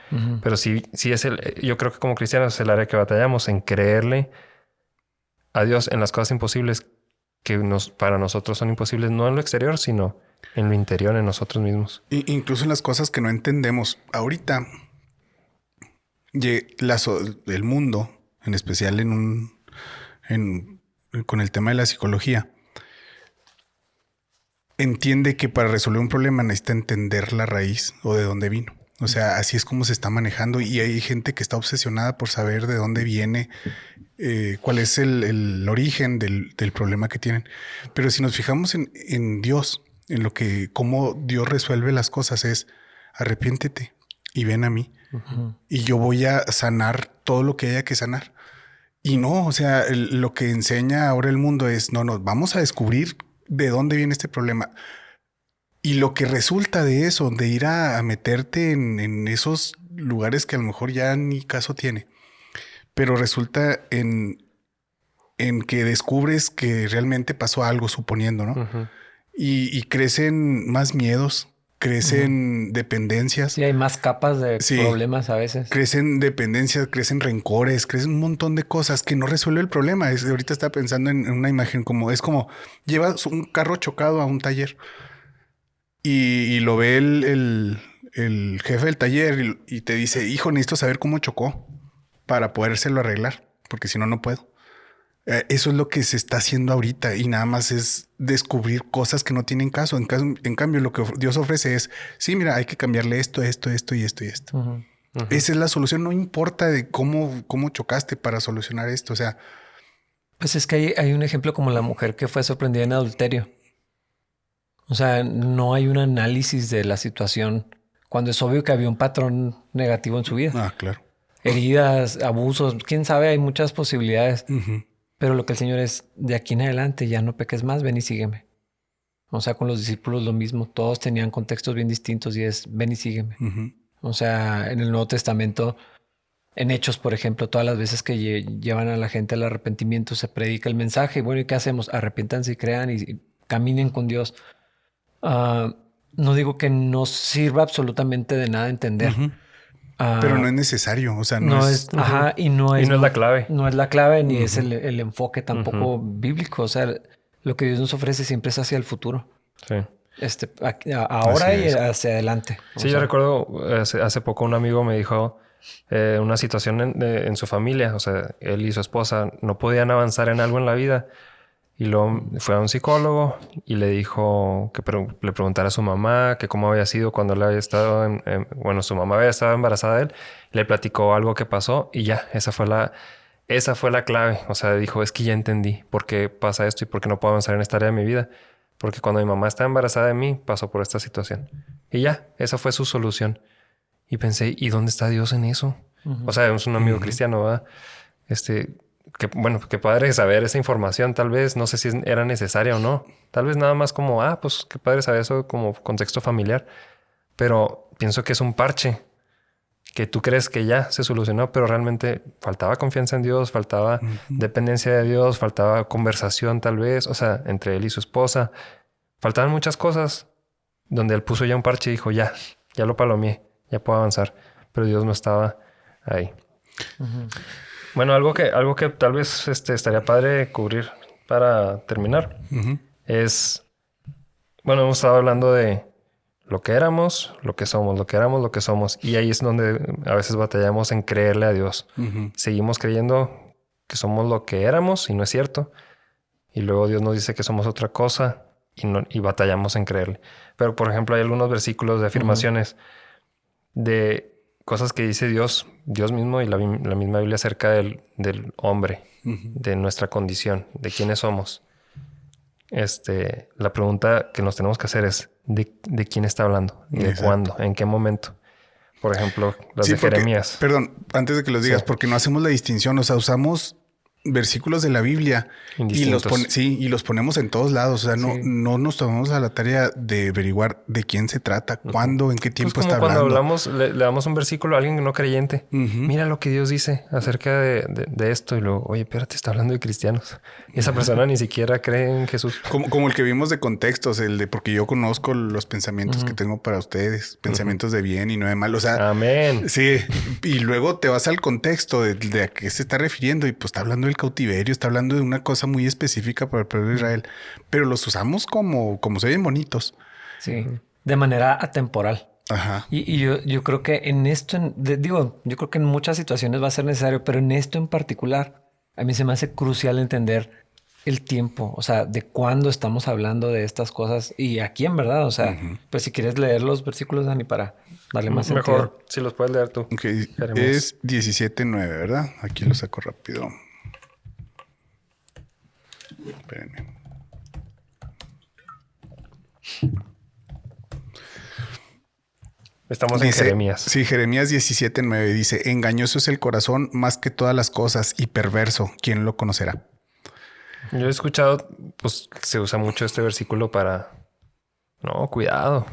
Pero sí es yo creo que como cristianos es el área que batallamos en creerle a Dios en las cosas imposibles que para nosotros son imposibles, no en lo exterior, sino en lo interior, en nosotros mismos. Incluso en las cosas que no entendemos. Ahorita, el mundo, en especial con el tema de la psicología, entiende que para resolver un problema necesita entender la raíz o de dónde vino. O sea, así es como se está manejando y hay gente que está obsesionada por saber de dónde viene, cuál es el origen del problema que tienen. Pero si nos fijamos en Dios, cómo Dios resuelve las cosas es arrepiéntete y ven a mí y yo voy a sanar todo lo que haya que sanar. Y no, o sea, lo que enseña ahora el mundo es vamos a descubrir de dónde viene este problema. Y lo que resulta de eso, de ir a meterte en esos lugares que a lo mejor ya ni caso tiene, pero resulta en que descubres que realmente pasó algo, suponiendo, ¿no? Y crecen más miedos, crecen dependencias. Sí, hay más capas de problemas a veces. Crecen dependencias, crecen rencores, crecen un montón de cosas que no resuelve el problema. Ahorita estaba pensando en una imagen es como llevas un carro chocado a un taller y lo ve el jefe del taller y te dice, hijo, necesito saber cómo chocó para podérselo arreglar. porque si no, no puedo. Eso es lo que se está haciendo ahorita y nada más es descubrir cosas que no tienen caso. En cambio, lo que Dios ofrece es, sí, mira, hay que cambiarle esto y esto y esto. Esa es la solución. No importa de cómo chocaste para solucionar esto. O sea, pues es que hay un ejemplo como la mujer que fue sorprendida en adulterio. O sea, no hay un análisis de la situación cuando es obvio que había un patrón negativo en su vida. Ah, claro. Heridas, abusos, quién sabe, hay muchas posibilidades. Pero lo que el Señor es, de aquí en adelante ya no peques más, ven y sígueme. O sea, con los discípulos lo mismo. Todos tenían contextos bien distintos y es, ven y sígueme. O sea, en el Nuevo Testamento, en Hechos, por ejemplo, todas las veces que llevan a la gente al arrepentimiento, se predica el mensaje. Y bueno, ¿y qué hacemos? Arrepiéntanse y crean y caminen con Dios. No digo que no sirva absolutamente de nada entender. Pero no es necesario. O sea, no es ajá, y no es la clave. No es la clave ni es el enfoque tampoco bíblico. O sea, lo que Dios nos ofrece siempre es hacia el futuro. Sí. Ahora y hacia adelante. Sí, yo recuerdo hace poco un amigo me dijo una situación en su familia. O sea, él y su esposa no podían avanzar en algo en la vida. Y luego fue a un psicólogo y le dijo que le preguntara a su mamá que cómo había sido cuando él había estado bueno, su mamá había estado embarazada de él. Le platicó algo que pasó y ya, esa fue la clave. O sea, dijo, es que ya entendí por qué pasa esto y por qué no puedo avanzar en esta área de mi vida. Porque cuando mi mamá estaba embarazada de mí, pasó por esta situación. Y ya, esa fue su solución. Y pensé, ¿y dónde está Dios en eso? O sea, es un amigo cristiano, ¿verdad? Qué padre saber esa información. Tal vez, no sé si era necesaria o no. Tal vez nada más como, pues qué padre saber eso como contexto familiar. Pero pienso que es un parche que tú crees que ya se solucionó, pero realmente faltaba confianza en Dios, faltaba dependencia de Dios, faltaba conversación tal vez, o sea, entre él y su esposa. Faltaban muchas cosas donde él puso ya un parche y dijo, ya lo palomeé, ya puedo avanzar. Pero Dios no estaba ahí. Bueno, algo que tal vez estaría padre cubrir para terminar es... Bueno, hemos estado hablando de lo que éramos, lo que somos, lo que éramos, lo que somos. Y ahí es donde a veces batallamos en creerle a Dios. Seguimos creyendo que somos lo que éramos y no es cierto. Y luego Dios nos dice que somos otra cosa y batallamos en creerle. Pero, por ejemplo, hay algunos versículos de afirmaciones de cosas que dice Dios mismo y la misma Biblia acerca del hombre, de nuestra condición, de quiénes somos. La pregunta que nos tenemos que hacer es ¿de quién está hablando? ¿De cuándo? ¿En qué momento? Por ejemplo, las de Jeremías. Perdón, antes de que los digas, porque no hacemos la distinción. O sea, usamos versículos de la Biblia y los ponemos en todos lados. O sea, no nos tomamos a la tarea de averiguar de quién se trata, cuándo, en qué tiempo está hablando. Cuando hablamos, le damos un versículo a alguien no creyente. Mira lo que Dios dice acerca de esto. Y luego, oye, espérate, está hablando de cristianos. Y esa persona ni siquiera cree en Jesús. Como el que vimos de contextos, porque yo conozco los pensamientos que tengo para ustedes, pensamientos de bien y no de mal. O sea, amén. Sí. Y luego te vas al contexto de a qué se está refiriendo y pues está hablando del cautiverio, está hablando de una cosa muy específica para el pueblo de Israel, pero los usamos como se ven bonitos. Sí, de manera atemporal. Ajá. Y yo creo que en esto, yo creo que en muchas situaciones va a ser necesario, pero en esto en particular, a mí se me hace crucial entender el tiempo, o sea, de cuándo estamos hablando de estas cosas y aquí en verdad, o sea, pues si quieres leer los versículos, Dani, para darle más sentido. Mejor, si los puedes leer tú. Okay. Es 17:9, ¿verdad? Aquí lo saco rápido. Espérenme. Estamos en Jeremías. Sí, Jeremías 17:9 dice: engañoso es el corazón más que todas las cosas y perverso. ¿Quién lo conocerá? Yo he escuchado, pues se usa mucho este versículo para... No, cuidado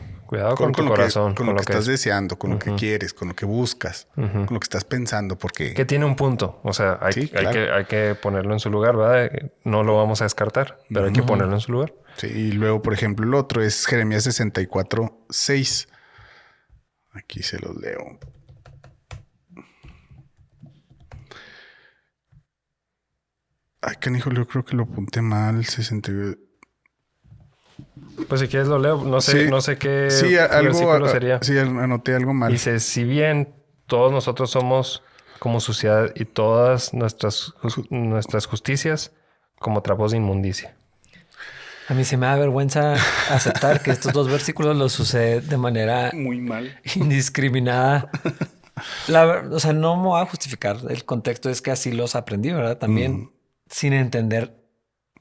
con tu corazón. Con lo que estás deseando, con lo que quieres, con lo que buscas, con lo que estás pensando, porque... Que tiene un punto. O sea, hay que ponerlo en su lugar, ¿verdad? No lo vamos a descartar, pero hay que ponerlo en su lugar. Sí, y luego, por ejemplo, el otro es Jeremías 64:6. Aquí se los leo. Ay, canijo, yo creo que lo apunté mal. 62. Pues si quieres lo leo. No sé qué versículo sería. Sí, anoté algo mal. Dice, si bien todos nosotros somos como suciedad y todas nuestras justicias como trapos de inmundicia. A mí se me da vergüenza aceptar que estos 2 versículos los sucede de manera Muy mal. indiscriminada. O sea, no me voy a justificar. El contexto es que así los aprendí, ¿verdad? También sin entender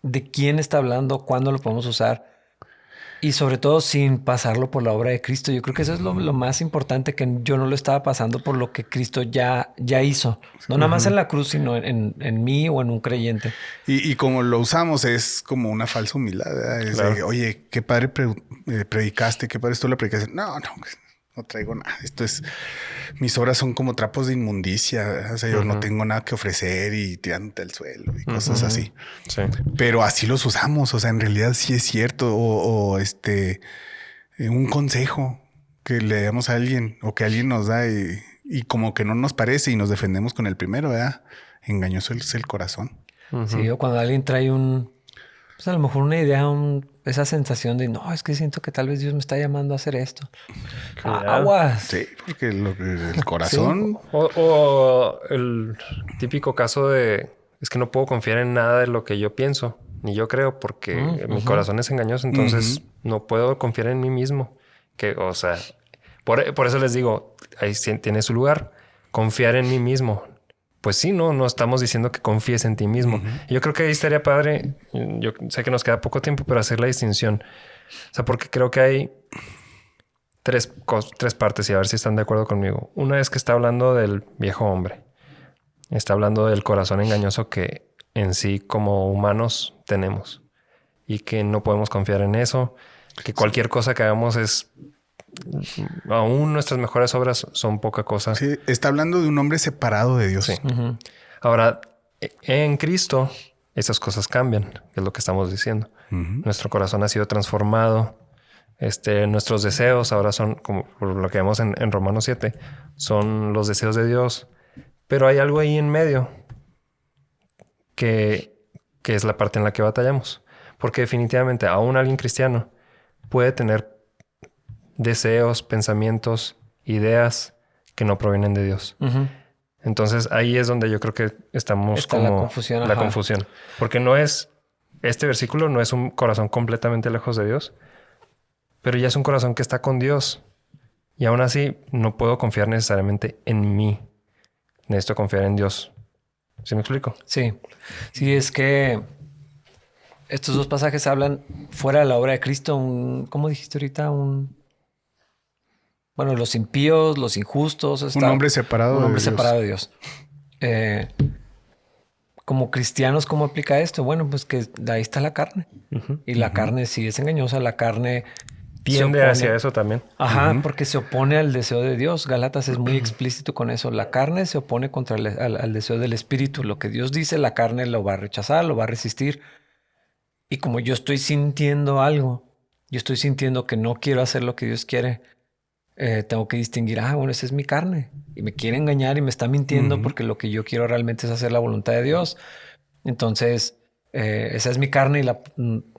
de quién está hablando, cuándo lo podemos usar y sobre todo sin pasarlo por la obra de Cristo. Yo creo que eso es lo más importante, que yo no lo estaba pasando por lo que Cristo ya hizo. No nada más en la cruz, sino en mí o en un creyente. Y como lo usamos es como una falsa humildad, ¿verdad? Es de, oye, qué padre predicaste, qué padre esto lo predicaste. No traigo nada. Mis obras son como trapos de inmundicia, ¿verdad? O sea, yo no tengo nada que ofrecer y tirándote al suelo y cosas así. Sí. Pero así los usamos. O sea, en realidad sí es cierto. Un consejo que le damos a alguien o que alguien nos da y como que no nos parece y nos defendemos con el primero, ¿verdad? Engañoso es el corazón. Sí, o cuando alguien trae pues a lo mejor una idea, esa sensación de no, es que siento que tal vez Dios me está llamando a hacer esto. Aguas. Sí, porque el corazón. Sí. O el típico caso de es que no puedo confiar en nada de lo que yo pienso ni yo creo porque mi corazón es engañoso, entonces no puedo confiar en mí mismo. O sea, por eso les digo, ahí tiene su lugar, confiar en mí mismo. Pues sí, no estamos diciendo que confíes en ti mismo. Yo creo que ahí estaría padre, yo sé que nos queda poco tiempo, pero hacer la distinción. O sea, porque creo que hay tres partes y a ver si están de acuerdo conmigo. Una es que está hablando del viejo hombre. Está hablando del corazón engañoso que en sí como humanos tenemos y que no podemos confiar en eso, que cualquier cosa que hagamos aún nuestras mejores obras son poca cosa. Sí, está hablando de un hombre separado de Dios. Sí. Ahora, en Cristo, esas cosas cambian, que es lo que estamos diciendo. Nuestro corazón ha sido transformado. Nuestros deseos ahora son, como por lo que vemos en Romanos 7, son los deseos de Dios. Pero hay algo ahí en medio que es la parte en la que batallamos. Porque definitivamente aún alguien cristiano puede tener deseos, pensamientos, ideas que no provienen de Dios. Entonces ahí es donde yo creo que estamos como la confusión. Porque este versículo no es un corazón completamente lejos de Dios, pero ya es un corazón que está con Dios. Y aún así no puedo confiar necesariamente en mí. Necesito confiar en Dios. ¿Sí me explico? Sí. Sí, es que estos 2 pasajes hablan fuera de la obra de Cristo. ¿Cómo dijiste ahorita? Bueno, los impíos, los injustos. Un hombre separado de Dios. Como cristianos, ¿cómo aplica esto? Bueno, pues que ahí está la carne. Y la carne sí es engañosa. La carne tiende hacia eso también. Porque se opone al deseo de Dios. Gálatas es muy explícito con eso. La carne se opone contra al deseo del espíritu. Lo que Dios dice, la carne lo va a rechazar, lo va a resistir. Y como yo estoy sintiendo algo, yo estoy sintiendo que no quiero hacer lo que Dios quiere, tengo que distinguir, bueno, esa es mi carne y me quiere engañar y me está mintiendo porque lo que yo quiero realmente es hacer la voluntad de Dios. Entonces, esa es mi carne y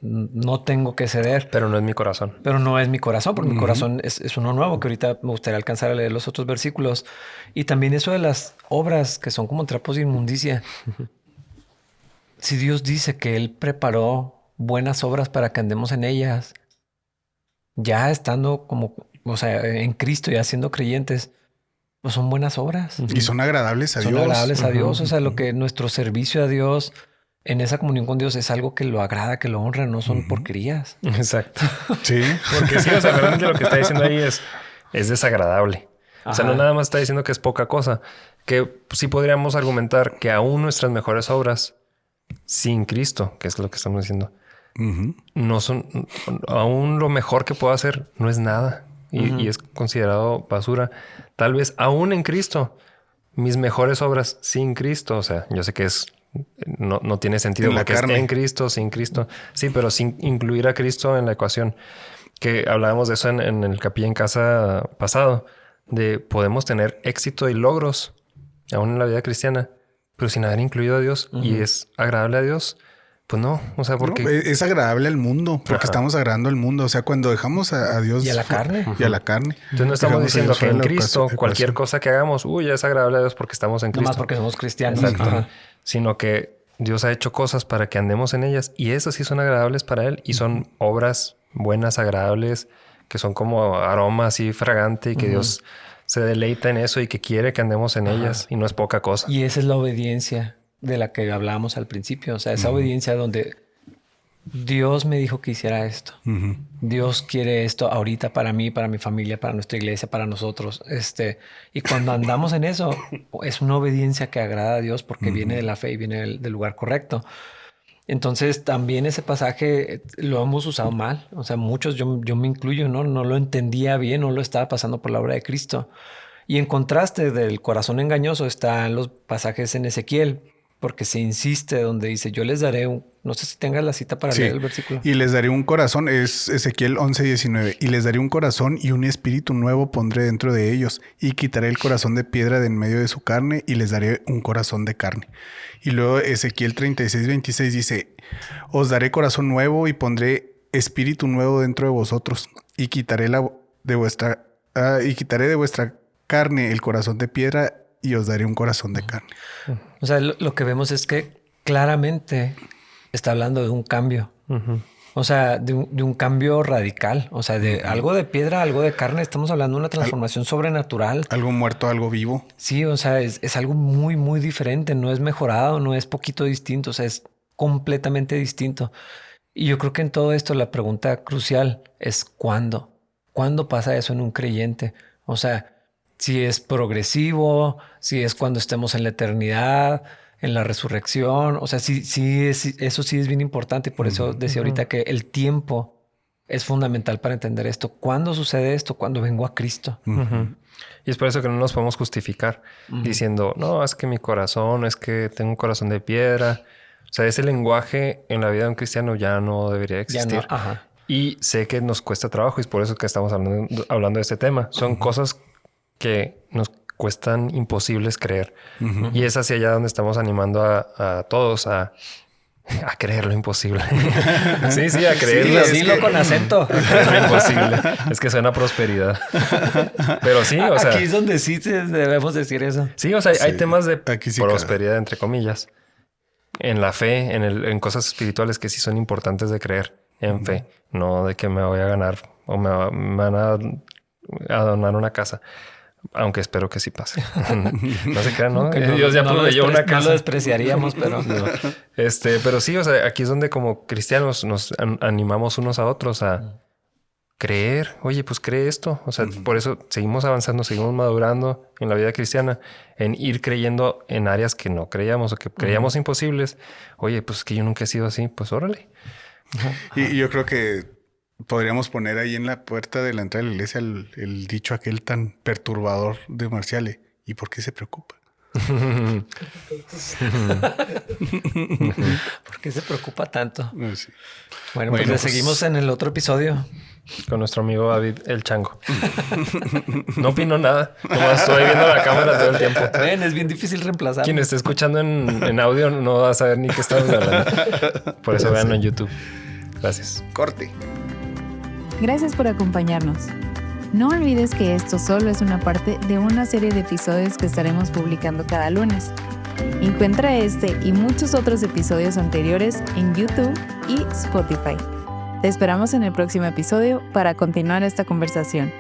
no tengo que ceder. Pero no es mi corazón. Pero no es mi corazón, porque mi corazón es uno nuevo, que ahorita me gustaría alcanzar a leer los otros versículos. Y también eso de las obras que son como trapos de inmundicia. Si Dios dice que Él preparó buenas obras para que andemos en ellas, ya estando en Cristo, ya siendo creyentes, pues son buenas obras. Y son agradables a Dios. Son agradables a Dios. O sea, lo que nuestro servicio a Dios en esa comunión con Dios es algo que lo agrada, que lo honra, no son porquerías. Exacto. Sí. Porque sí, o sea, realmente lo que está diciendo ahí es desagradable. O sea, no nada más está diciendo que es poca cosa. Que sí podríamos argumentar que aún nuestras mejores obras sin Cristo, que es lo que estamos diciendo, no son, aún lo mejor que puedo hacer no es nada y es considerado basura. Tal vez aún en Cristo, mis mejores obras sin Cristo, o sea, yo sé que no tiene sentido porque es en Cristo, sin Cristo. Sí, pero sin incluir a Cristo en la ecuación. Que hablábamos de eso en el Capilla en Casa pasado, de podemos tener éxito y logros aún en la vida cristiana, pero sin haber incluido a Dios y es agradable a Dios. Pues no, o sea, porque... No, es agradable al mundo, porque estamos agradando al mundo. O sea, cuando dejamos a Dios... Y a la carne. Y a la carne. Entonces no estamos diciendo que en Cristo cualquier ecuación. cosa que hagamos, ya es agradable a Dios porque estamos en Cristo. Nomás porque somos cristianos. Exacto. Ajá. Sino que Dios ha hecho cosas para que andemos en ellas y esas sí son agradables para Él y son obras buenas, agradables, que son como aroma así fragante y que Dios se deleita en eso y que quiere que andemos en ellas y no es poca cosa. Y esa es la obediencia de la que hablábamos al principio. O sea, esa obediencia donde Dios me dijo que hiciera esto. Dios quiere esto ahorita para mí, para mi familia, para nuestra iglesia, para nosotros. Y cuando andamos en eso, es una obediencia que agrada a Dios porque viene de la fe y viene del lugar correcto. Entonces, también ese pasaje lo hemos usado mal. O sea, muchos, yo me incluyo, no lo entendía bien, no lo estaba pasando por la obra de Cristo. Y en contraste del corazón engañoso están los pasajes en Ezequiel, porque se insiste donde dice, yo les daré no sé si tengas la cita para leer el versículo. Y les daré un corazón, es Ezequiel 11:19. Y les daré un corazón y un espíritu nuevo pondré dentro de ellos. Y quitaré el corazón de piedra de en medio de su carne y les daré un corazón de carne. Y luego Ezequiel 36:26 dice, os daré corazón nuevo y pondré espíritu nuevo dentro de vosotros. Y quitaré de vuestra carne el corazón de piedra y os daré un corazón de carne. O sea, lo que vemos es que claramente está hablando de un cambio. O sea, de un cambio radical. O sea, de algo de piedra, algo de carne. Estamos hablando de una transformación sobrenatural. Algo muerto, algo vivo. Sí, o sea, es algo muy, muy diferente. No es mejorado, no es poquito distinto. O sea, es completamente distinto. Y yo creo que en todo esto la pregunta crucial es ¿cuándo? ¿Cuándo pasa eso en un creyente? O sea, si es progresivo, si es cuando estemos en la eternidad, en la resurrección. O sea, eso sí es bien importante. Y por eso decía ahorita que el tiempo es fundamental para entender esto. ¿Cuándo sucede esto? Cuando vengo a Cristo. Y es por eso que no nos podemos justificar diciendo, no, es que mi corazón, es que tengo un corazón de piedra. O sea, ese lenguaje en la vida de un cristiano ya no debería existir. Ya no, Y sé que nos cuesta trabajo y es por eso que estamos hablando de este tema. Son cosas que nos cuestan imposibles creer. Y es hacia allá donde estamos animando a todos a creer lo imposible. sí, a creerlo. Sí, dilo con acento. A creer lo imposible. Es que suena a prosperidad. Pero sí, o sea... Aquí es donde sí debemos decir eso. Sí, o sea, hay temas de sí prosperidad, entre comillas. En la fe, en cosas espirituales que sí son importantes de creer. En fe. No de que me voy a ganar o me van a donar una casa. Aunque espero que sí pase. No se crean, ¿no? Dios ya proveyó una casa. No lo despreciaríamos, pero... No. Pero sí, o sea, aquí es donde como cristianos nos animamos unos a otros a creer. Oye, pues cree esto. O sea, por eso seguimos avanzando, seguimos madurando en la vida cristiana, en ir creyendo en áreas que no creíamos o que creíamos imposibles. Oye, pues que yo nunca he sido así. Pues órale. Y yo creo que podríamos poner ahí en la puerta de la entrada de la iglesia el dicho aquel tan perturbador de Marciale. ¿Y por qué se preocupa? ¿Por qué se preocupa tanto? Sí. Bueno, pues le seguimos en el otro episodio. Con nuestro amigo David el Chango. No opino nada. Nomás estoy viendo la cámara todo el tiempo. Ven, es bien difícil reemplazar. Quien esté escuchando en audio no va a saber ni qué estamos hablando. Por eso véanlo en YouTube. Gracias. Corte. Gracias por acompañarnos. No olvides que esto solo es una parte de una serie de episodios que estaremos publicando cada lunes. Encuentra este y muchos otros episodios anteriores en YouTube y Spotify. Te esperamos en el próximo episodio para continuar esta conversación.